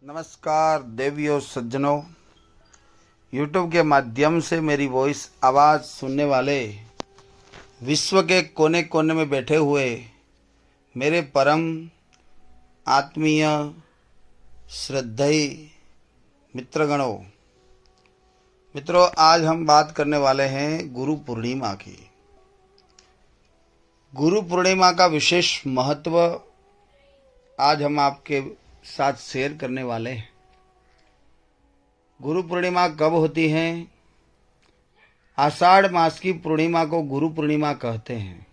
नमस्कार देवियों सज्जनों, YouTube के माध्यम से मेरी वॉइस आवाज़ सुनने वाले विश्व के कोने कोने में बैठे हुए मेरे परम आत्मीय श्रद्धेय मित्रों, आज हम बात करने वाले हैं गुरु पूर्णिमा की। गुरु पूर्णिमा का विशेष महत्व आज हम आपके साथ शेयर करने वाले हैं। गुरु पूर्णिमा कब होती है? आषाढ़ मास की पूर्णिमा को गुरु पूर्णिमा कहते हैं।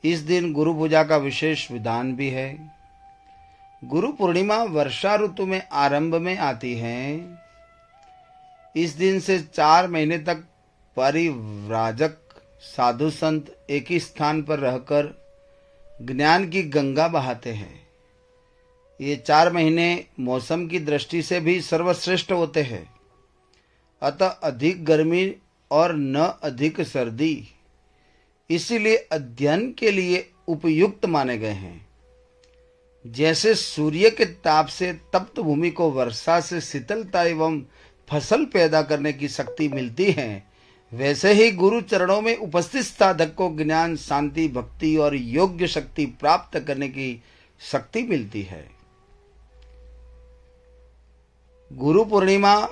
इस दिन गुरु पूजा का विशेष विधान भी है। गुरु पूर्णिमा वर्षा ऋतु में आरंभ में आती है। इस दिन से 4 महीने तक परिव्राजक साधु संत एक ही स्थान पर रहकर ज्ञान की गंगा बहाते हैं। ये 4 महीने मौसम की दृष्टि से भी सर्वश्रेष्ठ होते हैं। अतः अधिक गर्मी और न अधिक सर्दी, इसीलिए अध्ययन के लिए उपयुक्त माने गए हैं। जैसे सूर्य के ताप से तप्त भूमि को वर्षा से शीतलता एवं फसल पैदा करने की शक्ति मिलती है, वैसे ही गुरु चरणों में उपस्थित साधक को ज्ञान, शांति, भक्ति और योग्य शक्ति प्राप्त करने की शक्ति मिलती है। गुरु पूर्णिमा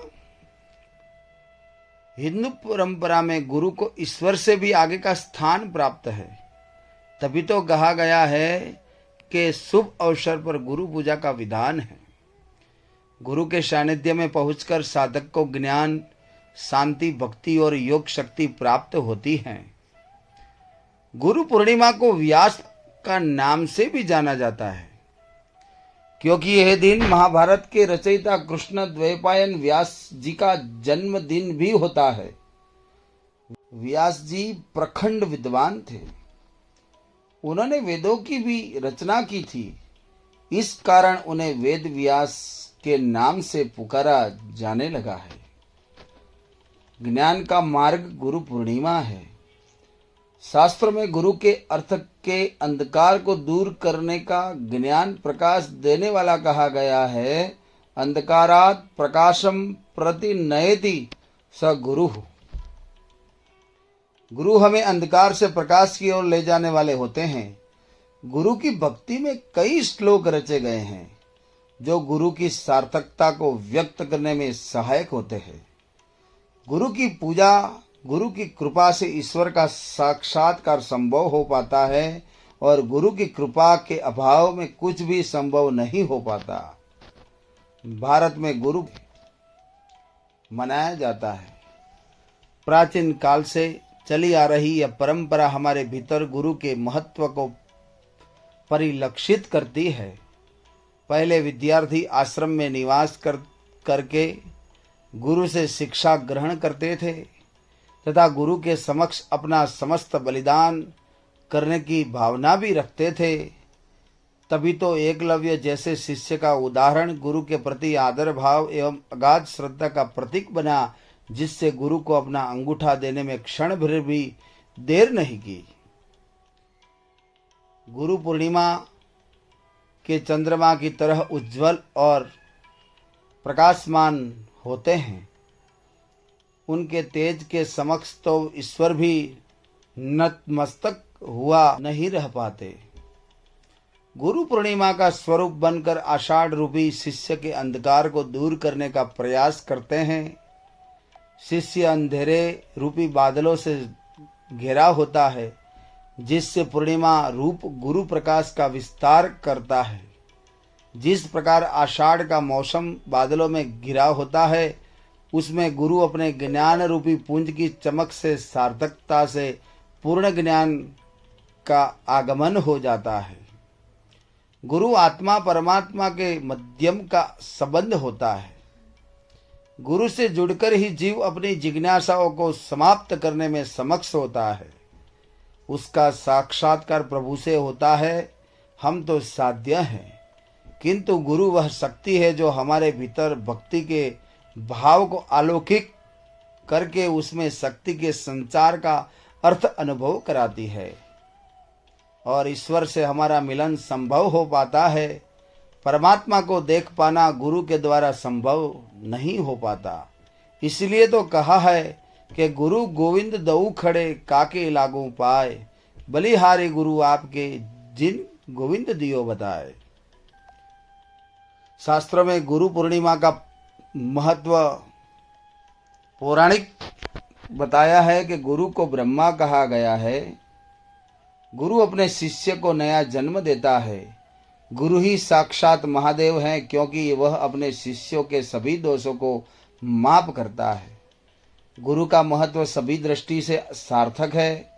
हिंदू परंपरा में गुरु को ईश्वर से भी आगे का स्थान प्राप्त है। तभी तो कहा गया है कि शुभ अवसर पर गुरु पूजा का विधान है। गुरु के सानिध्य में पहुंचकर साधक को ज्ञान, शांति, भक्ति और योग शक्ति प्राप्त होती है। गुरु पूर्णिमा को व्यास का नाम से भी जाना जाता है, क्योंकि यह दिन महाभारत के रचयिता कृष्ण द्वैपायन व्यास जी का जन्मदिन भी होता है। व्यास जी प्रखंड विद्वान थे। उन्होंने वेदों की भी रचना की थी। इस कारण उन्हें वेद व्यास के नाम से पुकारा जाने लगा है। ज्ञान का मार्ग गुरु पूर्णिमा है। शास्त्र में गुरु के अर्थ के अंधकार को दूर करने का, ज्ञान प्रकाश देने वाला कहा गया है। अंधकारात् प्रकाशम प्रति नयति स गुरु। गुरु हमें अंधकार से प्रकाश की ओर ले जाने वाले होते हैं। गुरु की भक्ति में कई श्लोक रचे गए हैं जो गुरु की सार्थकता को व्यक्त करने में सहायक होते हैं। गुरु की पूजा, गुरु की कृपा से ईश्वर का साक्षात्कार संभव हो पाता है और गुरु की कृपा के अभाव में कुछ भी संभव नहीं हो पाता। भारत में गुरु मनाया जाता है। प्राचीन काल से चली आ रही यह परंपरा हमारे भीतर गुरु के महत्व को परिलक्षित करती है। पहले विद्यार्थी आश्रम में निवास करके गुरु से शिक्षा ग्रहण करते थे तथा गुरु के समक्ष अपना समस्त बलिदान करने की भावना भी रखते थे। तभी तो एकलव्य जैसे शिष्य का उदाहरण गुरु के प्रति आदर भाव एवं अगाध श्रद्धा का प्रतीक बना, जिससे गुरु को अपना अंगूठा देने में क्षण भर भी देर नहीं की। गुरु पूर्णिमा के चंद्रमा की तरह उज्जवल और प्रकाशमान होते हैं। उनके तेज के समक्ष तो ईश्वर भी नतमस्तक हुआ नहीं रह पाते। गुरु पूर्णिमा का स्वरूप बनकर आषाढ़ रूपी शिष्य के अंधकार को दूर करने का प्रयास करते हैं। शिष्य अंधेरे रूपी बादलों से घिरा होता है, जिससे पूर्णिमा रूप गुरु प्रकाश का विस्तार करता है। जिस प्रकार आषाढ़ का मौसम बादलों में घिरा होता है, उसमें गुरु अपने ज्ञान रूपी पुंज की चमक से सार्थकता से पूर्ण ज्ञान का आगमन हो जाता है। गुरु आत्मा परमात्मा के मध्यम का संबंध होता है। गुरु से जुड़कर ही जीव अपनी जिज्ञासाओं को समाप्त करने में समक्ष होता है। उसका साक्षात्कार प्रभु से होता है। हम तो साध्य हैं, किंतु गुरु वह शक्ति है जो हमारे भीतर भक्ति के भाव को अलौकिक करके उसमें शक्ति के संचार का अर्थ अनुभव कराती है और ईश्वर से हमारा मिलन संभव हो पाता है। परमात्मा को देख पाना गुरु के द्वारा संभव नहीं हो पाता। इसलिए तो कहा है कि गुरु गोविंद दऊ खड़े काके लागू पाए, बलिहारी गुरु आपके जिन गोविंद दियो बताए। शास्त्रों में गुरु पूर्णिमा का महत्व पौराणिक बताया है कि गुरु को ब्रह्मा कहा गया है। गुरु अपने शिष्य को नया जन्म देता है। गुरु ही साक्षात महादेव हैं, क्योंकि वह अपने शिष्यों के सभी दोषों को माफ करता है। गुरु का महत्व सभी दृष्टि से सार्थक है।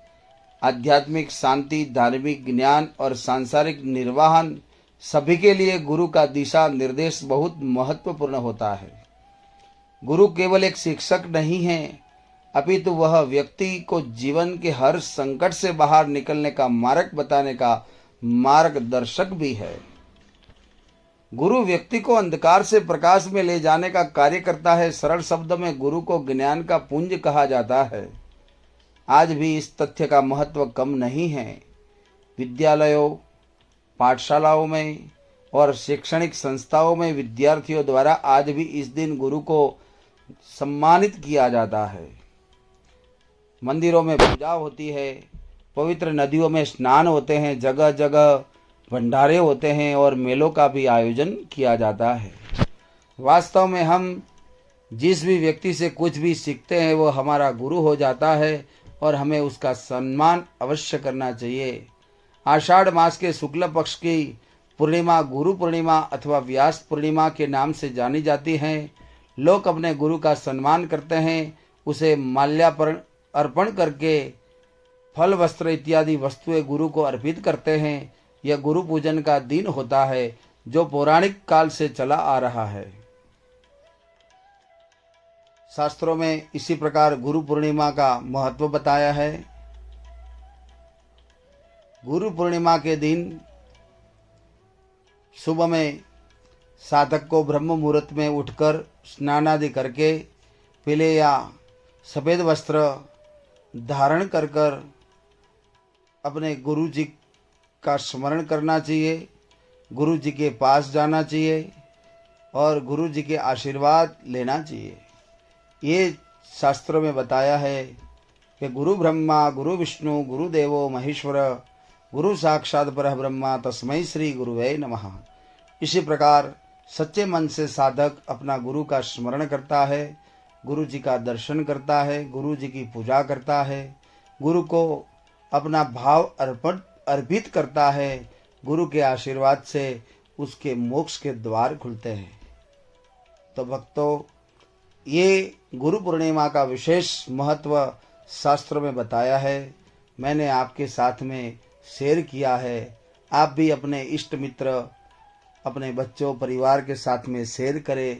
आध्यात्मिक शांति, धार्मिक ज्ञान और सांसारिक निर्वाहन सभी के लिए गुरु का दिशा निर्देश बहुत महत्वपूर्ण होता है। गुरु केवल एक शिक्षक नहीं है, अपितु वह व्यक्ति को जीवन के हर संकट से बाहर निकलने का मार्ग बताने का मार्गदर्शक भी है। गुरु व्यक्ति को अंधकार से प्रकाश में ले जाने का कार्य करता है। सरल शब्द में गुरु को ज्ञान का पुंज कहा जाता है। आज भी इस तथ्य का महत्व कम नहीं है। विद्यालयों, पाठशालाओं में और शैक्षणिक संस्थाओं में विद्यार्थियों द्वारा आज भी इस दिन गुरु को सम्मानित किया जाता है। मंदिरों में पूजा होती है, पवित्र नदियों में स्नान होते हैं, जगह जगह भंडारे होते हैं और मेलों का भी आयोजन किया जाता है। वास्तव में हम जिस भी व्यक्ति से कुछ भी सीखते हैं वो हमारा गुरु हो जाता है और हमें उसका सम्मान अवश्य करना चाहिए। आषाढ़ मास के शुक्ल पक्ष की पूर्णिमा गुरु पूर्णिमा अथवा व्यास पूर्णिमा के नाम से जानी जाती है। लोग अपने गुरु का सम्मान करते हैं, उसे माल्यार्पण अर्पण करके फल, वस्त्र इत्यादि वस्तुएं गुरु को अर्पित करते हैं। यह गुरु पूजन का दिन होता है जो पौराणिक काल से चला आ रहा है। शास्त्रों में इसी प्रकार गुरु पूर्णिमा का महत्व बताया है। गुरु पूर्णिमा के दिन सुबह में साधक को ब्रह्म मुहूर्त में उठकर स्नान आदि करके पीले या सफ़ेद वस्त्र धारण कर कर अपने गुरु जी का स्मरण करना चाहिए, गुरु जी के पास जाना चाहिए और गुरु जी के आशीर्वाद लेना चाहिए। ये शास्त्रों में बताया है कि गुरु ब्रह्मा गुरु विष्णु गुरु देवो महेश्वर गुरु साक्षात परब्रह्मा तस्मै श्री गुरुवे नमः। इसी प्रकार सच्चे मन से साधक अपना गुरु का स्मरण करता है, गुरु जी का दर्शन करता है, गुरु जी की पूजा करता है, गुरु को अपना भाव अर्पित करता है। गुरु के आशीर्वाद से उसके मोक्ष के द्वार खुलते हैं। तो भक्तों, ये गुरु पूर्णिमा का विशेष महत्व शास्त्रों में बताया है, मैंने आपके साथ में शेयर किया है। आप भी अपने इष्ट मित्र, अपने बच्चों, परिवार के साथ में शेयर करें